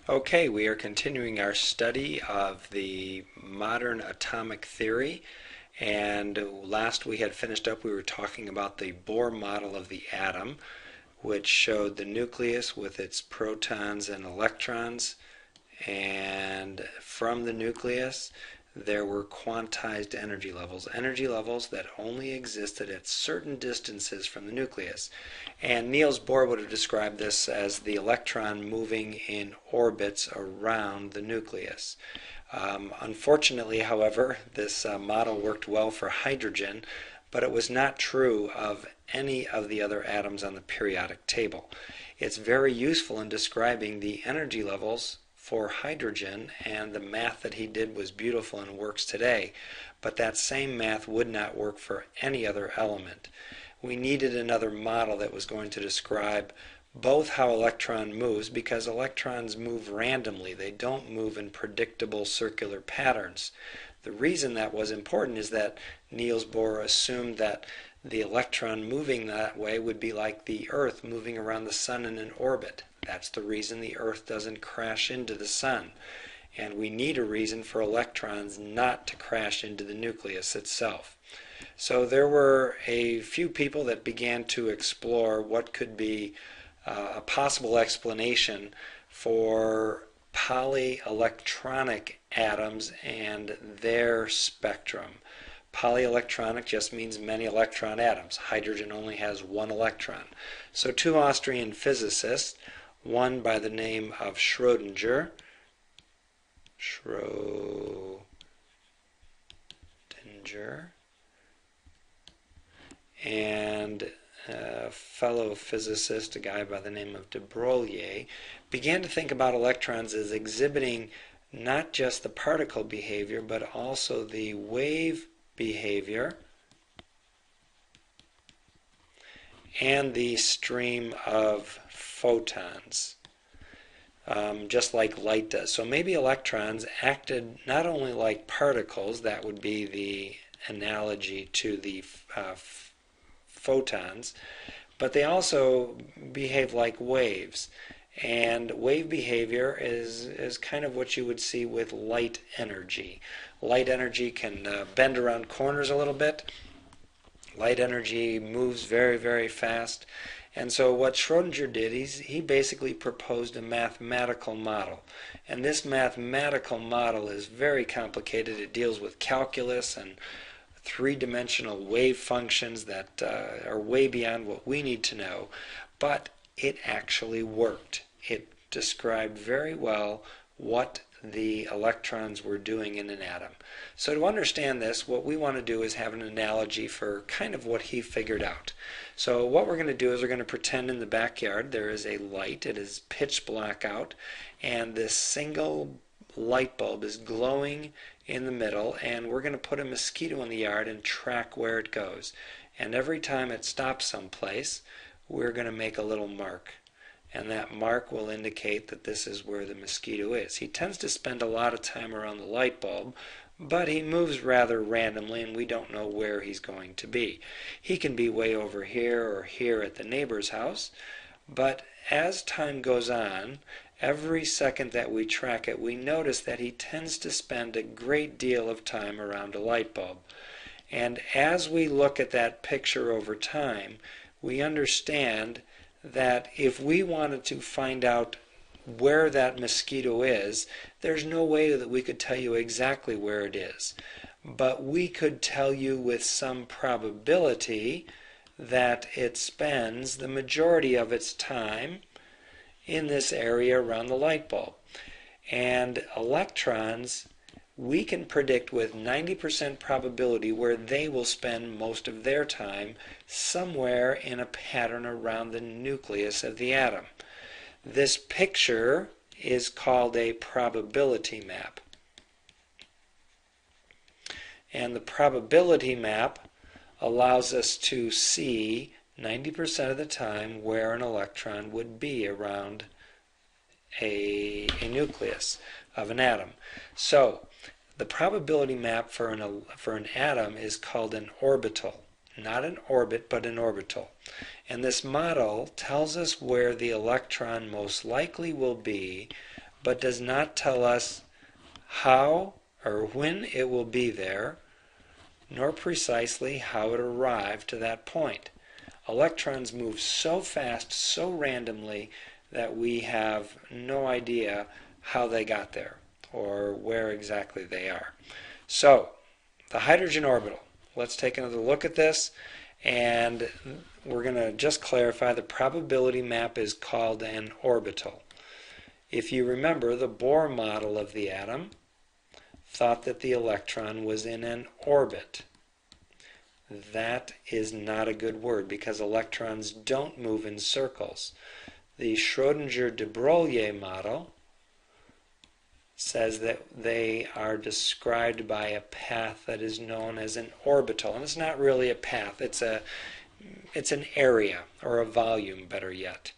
Okay, we are continuing our study of the modern atomic theory. And last we had finished up, we were talking about the Bohr model of the atom, which showed the nucleus with its protons and electrons. And from the nucleus, there were quantized energy levels that only existed at certain distances from the nucleus. And Niels Bohr would have described this as the electron moving in orbits around the nucleus. Unfortunately, however, this model worked well for hydrogen, but it was not true of any of the other atoms on the periodic table. It's very useful in describing the energy levels for hydrogen, and the math that he did was beautiful and works today, but that same math would not work for any other element. We needed another model that was going to describe both how electron moves, because electrons move randomly. They don't move in predictable circular patterns. The reason that was important is that Niels Bohr assumed that the electron moving that way would be like the Earth moving around the sun in an orbit. That's the reason the Earth doesn't crash into the sun. And we need a reason for electrons not to crash into the nucleus itself. So there were a few people that began to explore what could be a possible explanation for polyelectronic atoms and their spectrum. Polyelectronic just means many electron atoms. Hydrogen only has one electron. So two Austrian physicists, one by the name of Schrödinger, and a fellow physicist, a guy by the name of de Broglie, began to think about electrons as exhibiting not just the particle behavior, but also the wave behavior and the stream of photons, just like light does. So maybe electrons acted not only like particles, that would be the analogy to the photons, but they also behave like waves. And wave behavior is kind of what you would see with light energy. Light energy can bend around corners a little bit. Light energy moves very, very fast. And so what Schrödinger did, he basically proposed a mathematical model. And this mathematical model is very complicated. It deals with calculus and three-dimensional wave functions that are way beyond what we need to know. But it actually worked. It described very well what the electrons were doing in an atom. So to understand this, what we want to do is have an analogy for kind of what he figured out. So what we're going to do is we're going to pretend in the backyard there is a light. It is pitch black out, and this single light bulb is glowing in the middle, and we're going to put a mosquito in the yard and track where it goes. And every time it stops someplace, we're going to make a little mark. And that mark will indicate that this is where the mosquito is. He tends to spend a lot of time around the light bulb, but he moves rather randomly, and we don't know where he's going to be. He can be way over here or here at the neighbor's house, but as time goes on, every second that we track it, we notice that he tends to spend a great deal of time around a light bulb. And as we look at that picture over time, we understand that if we wanted to find out where that mosquito is, there's no way that we could tell you exactly where it is. But we could tell you with some probability that it spends the majority of its time in this area around the light bulb. And electrons, we can predict with 90% probability where they will spend most of their time, somewhere in a pattern around the nucleus of the atom. This picture is called a probability map. And the probability map allows us to see 90% of the time where an electron would be around a nucleus of an atom. So the probability map for an atom is called an orbital. Not an orbit, but an orbital. And this model tells us where the electron most likely will be but does not tell us how or when it will be there, nor precisely how it arrived to that point. Electrons move so fast, so randomly, that we have no idea how they got there or where exactly they are. So, the hydrogen orbital. Let's take another look at this, and we're going to just clarify the probability map is called an orbital. If you remember, the Bohr model of the atom thought that the electron was in an orbit. That is not a good word because electrons don't move in circles. The Schrödinger-de Broglie model says that they are described by a path that is known as an orbital. And it's not really a path, it's an area, or a volume, better yet.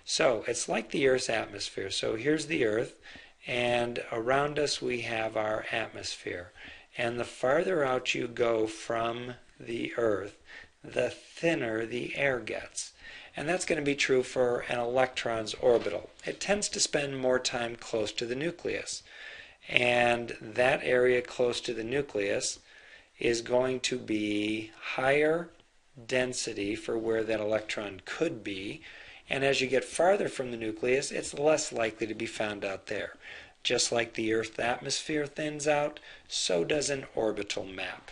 So it's like the Earth's atmosphere. So here's the Earth, and around us we have our atmosphere. And the farther out you go from the Earth, the thinner the air gets. And that's going to be true for an electron's orbital. It tends to spend more time close to the nucleus. And that area close to the nucleus is going to be higher density for where that electron could be. And as you get farther from the nucleus, it's less likely to be found out there. Just like the Earth's atmosphere thins out, so does an orbital map.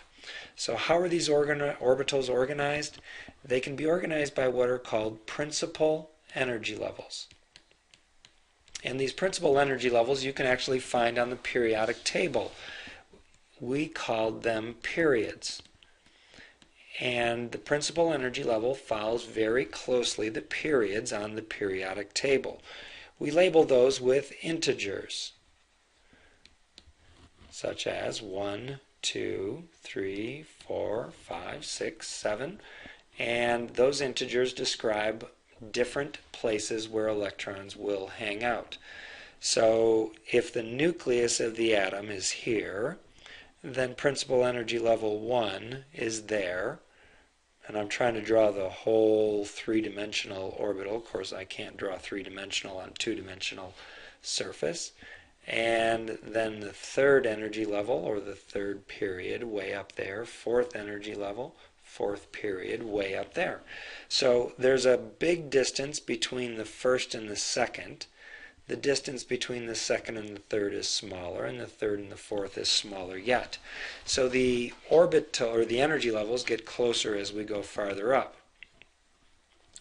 So how are these orbitals organized? They can be organized by what are called principal energy levels. And these principal energy levels you can actually find on the periodic table. We called them periods. And the principal energy level follows very closely the periods on the periodic table. We label those with integers, such as 1, 2, 3, 4, 5, 6, 7. And those integers describe different places where electrons will hang out. So if the nucleus of the atom is here, then principal energy level 1 is there. And I'm trying to draw the whole three-dimensional orbital. Of course, I can't draw three-dimensional on two-dimensional surface. And then the third energy level, or the third period, way up there. Fourth energy level, fourth period, way up there. So there's a big distance between the first and the second. The distance between the second and the third is smaller, and the third and the fourth is smaller yet. So the orbital, or the energy levels, get closer as we go farther up.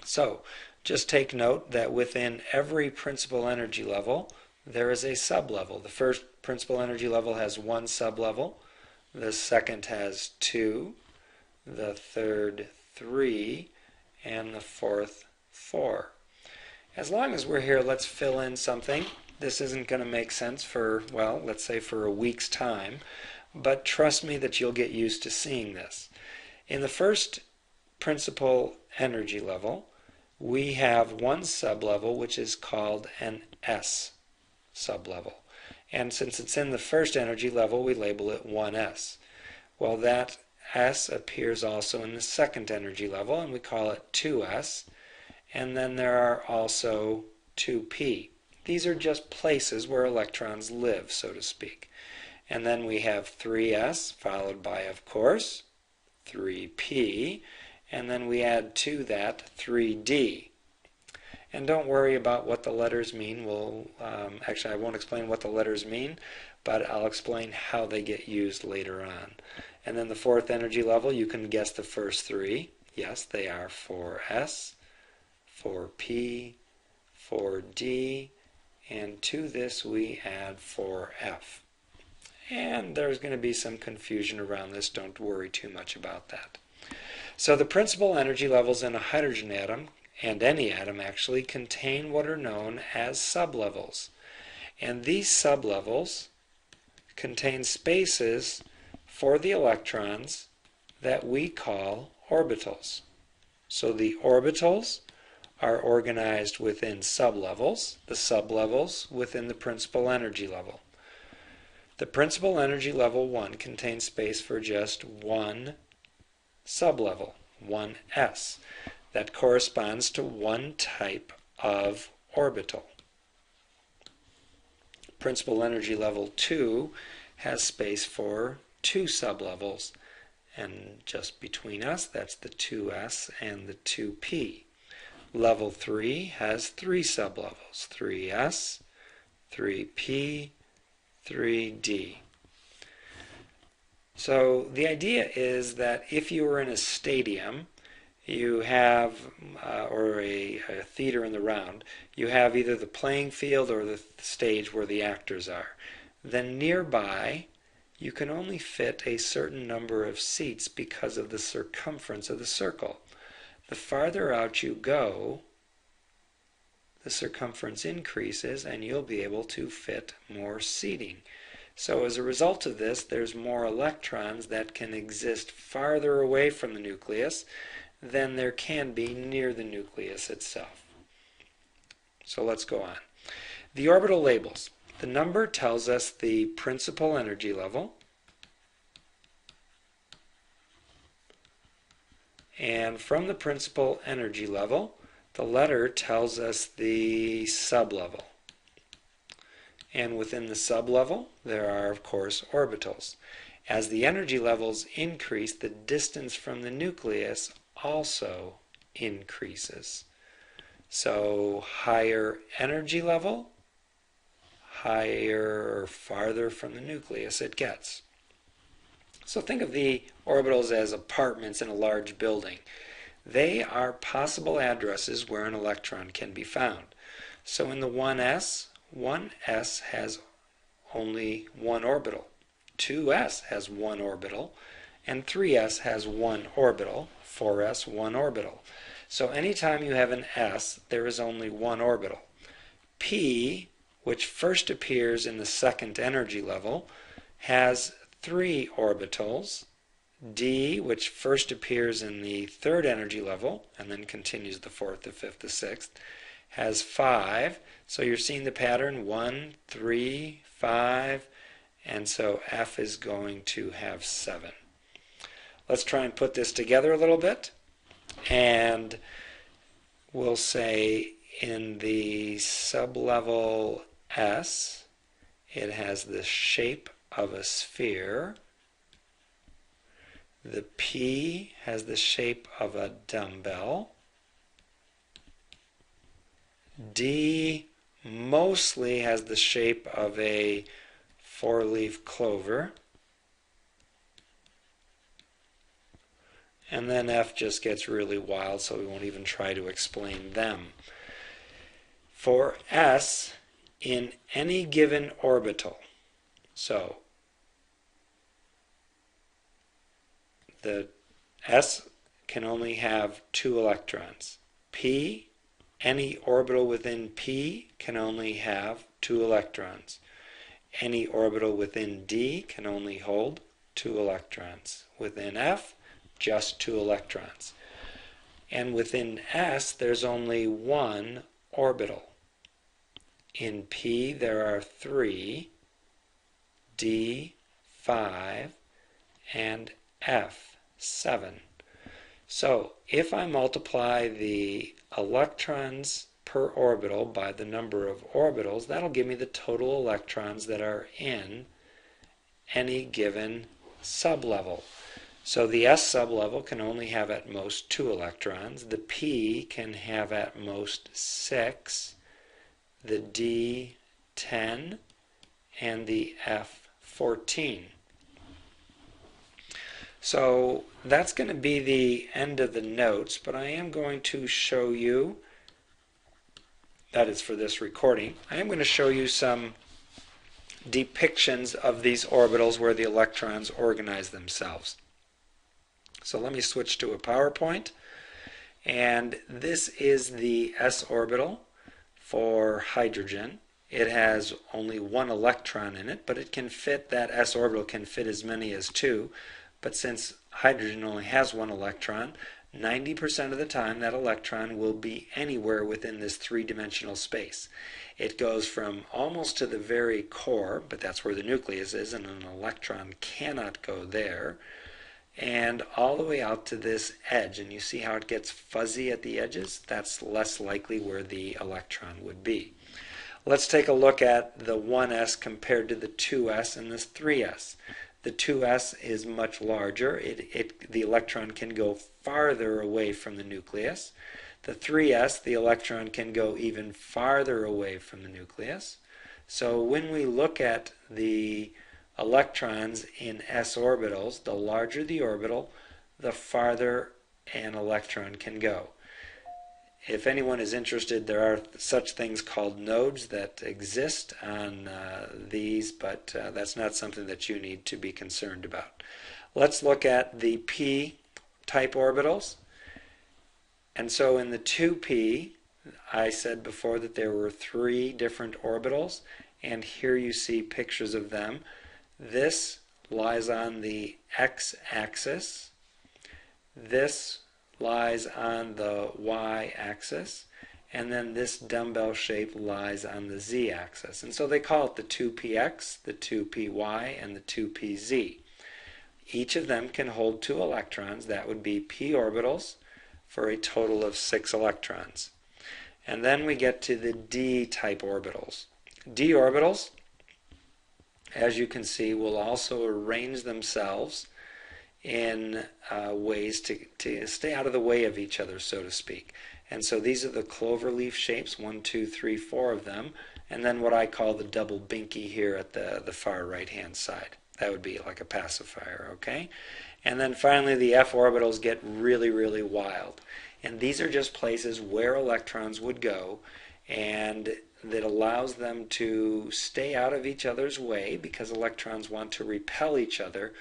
So just take note that within every principal energy level, there is a sublevel. The first principal energy level has one sublevel, the second has 2, the third 3, and the fourth 4. As long as we're here, let's fill in something. This isn't going to make sense for, well, let's say for a week's time, but trust me that you'll get used to seeing this. In the first principal energy level, we have one sublevel which is called an S sublevel. And since it's in the first energy level, we label it 1s. Well, that S appears also in the second energy level, and we call it 2s. And then there are also 2p. These are just places where electrons live, so to speak. And then we have 3s, followed by, of course, 3p. And then we add to that 3d. And don't worry about what the letters mean. Actually, I won't explain what the letters mean, but I'll explain how they get used later on. And then the fourth energy level, you can guess the first three. Yes, they are 4s, 4p, 4d, and to this we add 4f. And there's going to be some confusion around this. Don't worry too much about that. So the principal energy levels in a hydrogen atom, and any atom actually, contain what are known as sublevels. And these sublevels contain spaces for the electrons that we call orbitals. So the orbitals are organized within sublevels, the sublevels within the principal energy level. The principal energy level 1 contains space for just one sublevel, 1s. That corresponds to one type of orbital. principal energy level 2 has space for 2 sublevels. And just between us, that's the 2s and the 2p. Level 3 has 3 sublevels, 3s, 3p, 3d. So the idea is that if you were in a stadium, you have, or a theater in the round, you have either the playing field or the stage where the actors are. Then nearby, you can only fit a certain number of seats because of the circumference of the circle. The farther out you go, the circumference increases and you'll be able to fit more seating. So as a result of this, there's more electrons that can exist farther away from the nucleus than there can be near the nucleus itself. So let's go on. The orbital labels. The number tells us the principal energy level, and from the principal energy level, the letter tells us the sublevel. And within the sublevel, there are, of course, orbitals. As the energy levels increase, the distance from the nucleus also increases. So higher energy level, higher or farther from the nucleus it gets. So think of the orbitals as apartments in a large building. They are possible addresses where an electron can be found. So in the 1s has only one orbital, 2s has one orbital, and 3s has one orbital, 4s one orbital. So anytime you have an s, there is only one orbital. P, which first appears in the second energy level, has 3 orbitals. D, which first appears in the third energy level and then continues the fourth, the fifth, the sixth, has 5. So you're seeing the pattern 1, 3, 5, and so F is going to have 7. Let's try and put this together a little bit, and we'll say in the sublevel S, it has the shape of a sphere. The P has the shape of a dumbbell. D mostly has the shape of a 4-leaf clover. And then F just gets really wild, so we won't even try to explain them. For S, in any given orbital, so the S can only have 2 electrons. P, any orbital within P can only have 2 electrons. Any orbital within D can only hold 2 electrons. Within F, just 2 electrons. And within S, there's only 1 orbital. In P, there are 3, D, 5, and F, 7. So if I multiply the electrons per orbital by the number of orbitals, that'll give me the total electrons that are in any given sublevel. So the S sublevel can only have at most 2 electrons. The P can have at most 6. The D, 10. And the F, 14. So that's going to be the end of the notes, but I am going to show you, that is for this recording, I am going to show you some depictions of these orbitals where the electrons organize themselves. So let me switch to a PowerPoint, and this is the s orbital for hydrogen. It has only 1 electron in it, but it can fit, that s orbital can fit as many as 2. But since hydrogen only has 1 electron, 90% of the time that electron will be anywhere within this 3-dimensional space. It goes from almost to the very core, but that's where the nucleus is, and an electron cannot go there, and all the way out to this edge. And you see how it gets fuzzy at the edges? That's less likely where the electron would be. Let's take a look at the 1s compared to the 2s and this 3s. The 2s is much larger. The electron can go farther away from the nucleus. The 3s, the electron can go even farther away from the nucleus. So when we look at the electrons in s orbitals, the larger the orbital, the farther an electron can go. If anyone is interested, there are such things called nodes that exist on these, but that's not something that you need to be concerned about. Let's look at the p-type orbitals. And so in the 2p, I said before that there were 3 different orbitals, and here you see pictures of them. This lies on the x-axis. This lies on the y-axis, and then this dumbbell shape lies on the z-axis. And so they call it the 2px, the 2py, and the 2pz. Each of them can hold 2 electrons. That would be p orbitals for a total of 6 electrons. And then we get to the d-type orbitals. D orbitals, as you can see, will also arrange themselves in ways to stay out of the way of each other, so to speak. And so these are the clover leaf shapes, 1, 2, 3, 4 of them, and then what I call the double binky here at the far right hand side. That would be like a pacifier, okay? And then finally the f orbitals get really, really wild. And these are just places where electrons would go, and that allows them to stay out of each other's way because electrons want to repel each other,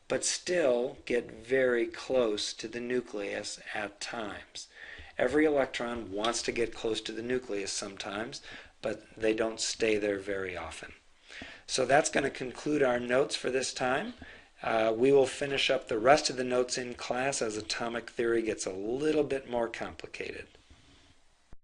but still get very close to the nucleus at times. Every electron wants to get close to the nucleus sometimes, but they don't stay there very often. So that's going to conclude our notes for this time. We will finish up the rest of the notes in class as atomic theory gets a little bit more complicated.